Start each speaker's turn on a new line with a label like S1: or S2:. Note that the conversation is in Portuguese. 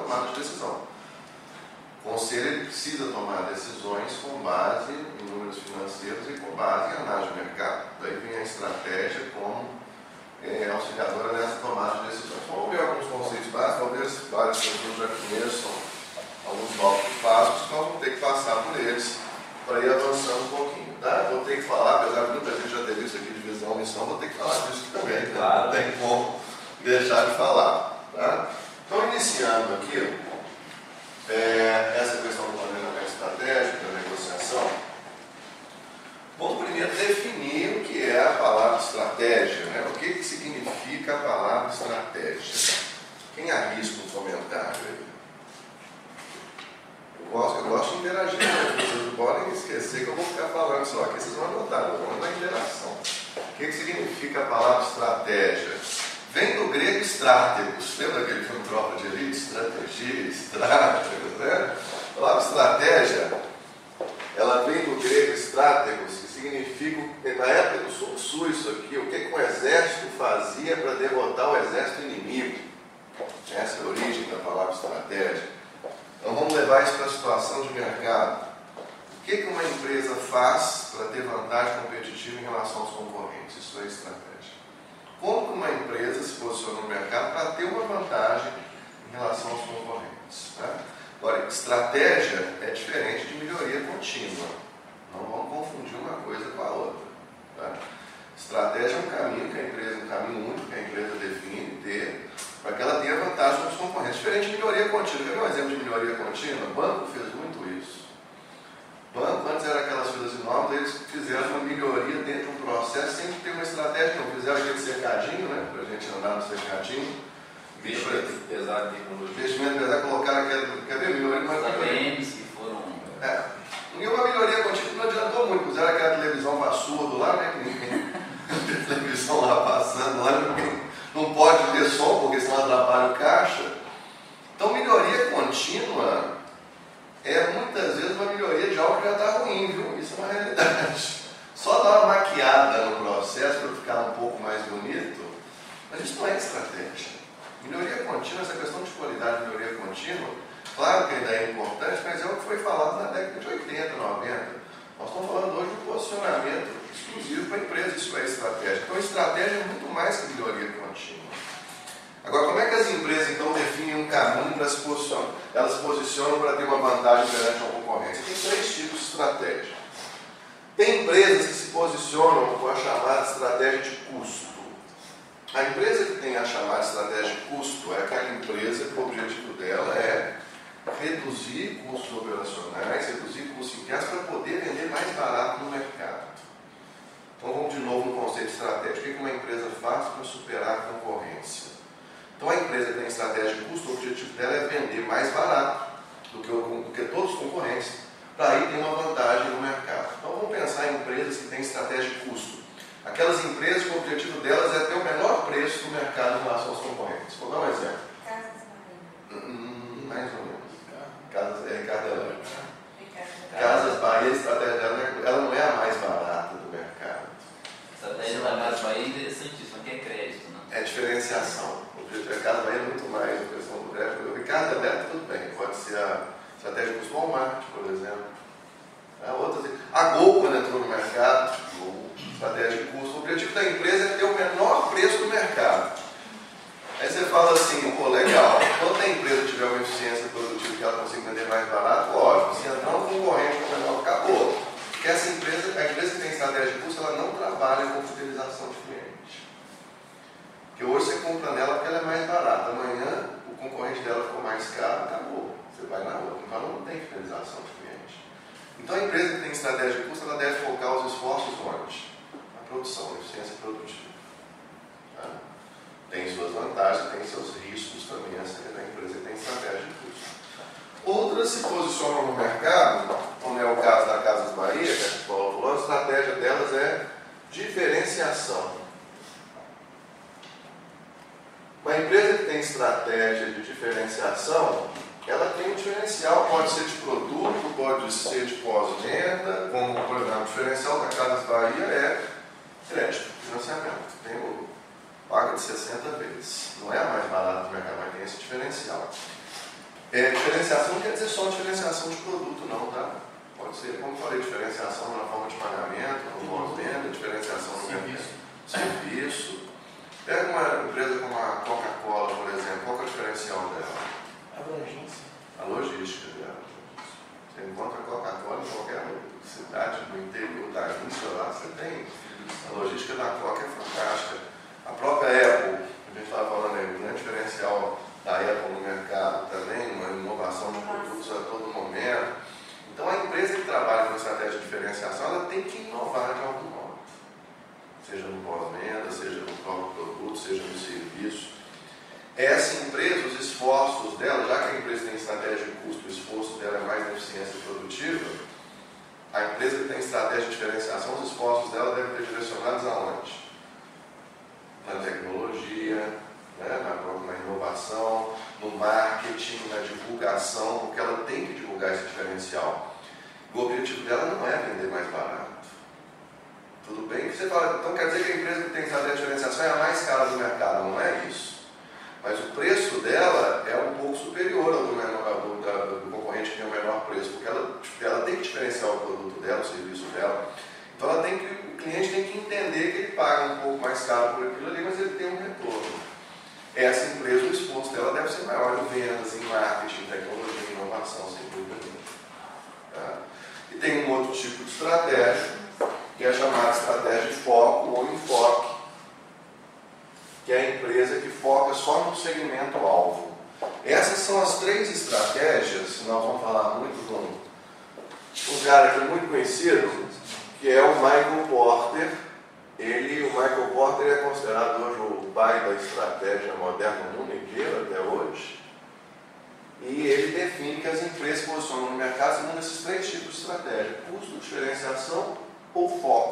S1: tomada de decisão. O conselho ele precisa tomar decisões com base em números financeiros e com base em análise de mercado. Daí vem a estratégia como auxiliadora nessa tomada de decisões. Vamos ver alguns conceitos básicos, talvez várias pessoas já conheçam alguns tópicos básicos, nós vamos ter que passar por eles para ir avançando um pouquinho. Tá? Vou ter que falar, apesar de muita gente já ter visto aqui divisão e missão, vou ter que falar disso também, claro. Não tem como deixar de falar. Tá? Então, iniciando aqui, essa questão do planejamento estratégico, da negociação, vamos primeiro definir o que é a palavra estratégia, né? O que significa a palavra estratégia? Quem arrisca um comentário aí? Eu gosto de interagir, né? Vocês não podem esquecer que eu vou ficar falando só aqui, vocês vão anotar, vamos na interação. O que significa a palavra estratégia? Vem do grego estrátegos, lembra aquele filme Tropa de Elite? Estratégia, estrátegos, né? A palavra estratégia, ela vem do grego estrátegos, que significa, na época do Sun Tzu, isso aqui, o que o exército fazia para derrotar o exército inimigo. Essa é a origem da palavra estratégia. Então vamos levar isso para a situação de mercado. O que uma empresa faz para ter vantagem competitiva em relação aos concorrentes? Isso é estratégia. Como uma empresa se posiciona no mercado para ter uma vantagem em relação aos concorrentes? Tá? Agora, estratégia é diferente de melhoria contínua. Não vamos confundir uma coisa com a outra. Tá? Estratégia é um caminho que a empresa, um caminho único que a empresa define ter, para que ela tenha vantagem sobre os concorrentes. Diferente de melhoria contínua. Quer ver um exemplo de melhoria contínua? O banco fez muito isso. O banco, antes era aquelas filas enormes, eles fizeram uma melhoria dentro de um processo sem ter uma estratégia. Não fizeram aquele cercadinho, né? Para a gente andar no cercadinho.
S2: Investimento pesado de tecnologia.
S1: Investimento pesado, colocaram aquela. Quer ver? Melhoria, mas
S2: APMs que foram.
S1: E uma melhoria contínua não adiantou muito. Fizeram aquela televisão para surdo lá, né? Televisão lá passando, lá não pode ter som, porque senão atrapalha o caixa. Então, melhoria contínua é muitas vezes uma melhoria de algo que já está ruim, viu? Isso é uma realidade. Só dar uma maquiada no processo para ficar um pouco mais bonito, mas isso não é estratégia. Melhoria contínua, essa questão de qualidade de melhoria contínua, claro que ainda é importante, mas é o que foi falado na década de 80, 90. Nós estamos falando hoje de um posicionamento exclusivo para a empresa, isso é estratégia. Então, estratégia é muito mais que melhoria contínua. Agora, como é que as empresas, então, definem um caminho para se posicionar? Elas se posicionam para ter uma vantagem perante a concorrência. Tem 3 tipos de estratégia. Tem empresas que se posicionam com a chamada estratégia de custo. A empresa que tem a chamada estratégia de custo é aquela empresa que o objetivo dela é reduzir custos operacionais, reduzir custos internos para poder vender mais barato no mercado. Então vamos de novo no conceito estratégico. O que uma empresa faz para superar a concorrência? Então a empresa que tem estratégia de custo, o objetivo dela é vender mais barato do que todos os concorrentes, para aí ter uma vantagem no mercado. Então vamos pensar em empresas que têm estratégia de custo. Aquelas empresas que o objetivo delas é ter o menor preço no mercado em relação aos concorrentes. Vou dar um exemplo.
S3: Casas Bahia.
S1: Mais ou menos. Ricardo Helena. Casas Bahia, a estratégia dela ela não é a mais barata do mercado.
S2: A estratégia da Casas Bahia é interessantíssima, que é crédito, né?
S1: É diferenciação. O objetivo da Casas Bahia é muito mais a questão do crédito. O Ricardo Helena, tudo bem, pode ser a estratégia de custo Walmart, por exemplo. A Gol, quando entrou no mercado, estratégia de custo, o objetivo da empresa é ter o menor preço do mercado. Aí você fala assim, pô, legal, quando a empresa tiver uma eficiência produtiva que ela consiga vender mais barato, ótimo, se entrar um concorrente com menor, acabou. Porque essa empresa, a empresa que tem estratégia de custo, ela não trabalha com fidelização de cliente. Porque hoje você compra nela porque ela é mais barata, amanhã o concorrente dela ficou mais caro, acabou. Você vai na outra, então ela não tem fidelização de cliente. Então a empresa que tem estratégia de custo, ela deve focar os esforços onde? Na produção, na eficiência produtiva. Tá? Tem suas vantagens, tem seus riscos também, essa é a empresa que tem estratégia de custo. Outras se posicionam no mercado, como é o caso da Casas Bahia, que a Paulo falou, a estratégia delas é diferenciação. Uma empresa que tem estratégia de diferenciação, ela tem um diferencial, pode ser de produto, pode ser de pós-venda, como, por exemplo, o diferencial da Casas Bahia é crédito, financiamento. Tem o paga de 60 vezes. Não é a mais barata do mercado, mas tem esse diferencial. Diferenciação não quer dizer só diferenciação de produto, não, tá? Pode ser, como eu falei, diferenciação na forma de pagamento, no pós-venda, diferenciação no mercado, serviço. Pega uma empresa como a Coca-Cola, por exemplo, qual que é o diferencial dela?
S4: Abrangência.
S1: A logística dela. Você encontra a Coca-Cola em qualquer cidade do interior da Índia, lá você tem. A logística da Coca é fantástica. A própria Apple, a gente estava falando aí, o grande diferencial da Apple no mercado também, uma inovação de produtos a todo momento. Então a empresa que trabalha com estratégia de diferenciação, ela tem que inovar de algum modo. Seja no pós-venda, seja no próprio produto, seja no serviço. Essa empresa, os esforços dela, já que a empresa tem estratégia de custo, o esforço dela é mais na eficiência produtiva, a empresa que tem estratégia de diferenciação, os esforços dela devem ter direcionados aonde? Na tecnologia, na inovação, no marketing, na divulgação, porque ela tem que divulgar esse diferencial. O objetivo dela não é vender mais barato. Tudo bem que você fala, então quer dizer que a empresa que tem estratégia de diferenciação é a mais cara do mercado, não é isso. Mas o preço dela é um pouco superior ao do concorrente que tem o menor preço, porque ela tem que diferenciar o produto dela, o serviço dela. Então o cliente tem que entender que ele paga um pouco mais caro por aquilo ali, mas ele tem um retorno. Essa empresa, o esforço dela deve ser maior em vendas, em marketing, tecnologia, inovação, sem dúvida nenhuma. Tá? E tem um outro tipo de estratégia, que é chamada estratégia de foco ou enfoque, que é a empresa que foca só no segmento-alvo. Essas são as 3 estratégias, nós vamos falar muito com um cara aqui muito conhecido, que é o Michael Porter. O Michael Porter é considerado hoje o pai da estratégia moderna no mundo inteiro, até hoje. E ele define que as empresas se posicionam no mercado segundo esses 3 tipos de estratégia: custo, diferenciação ou foco.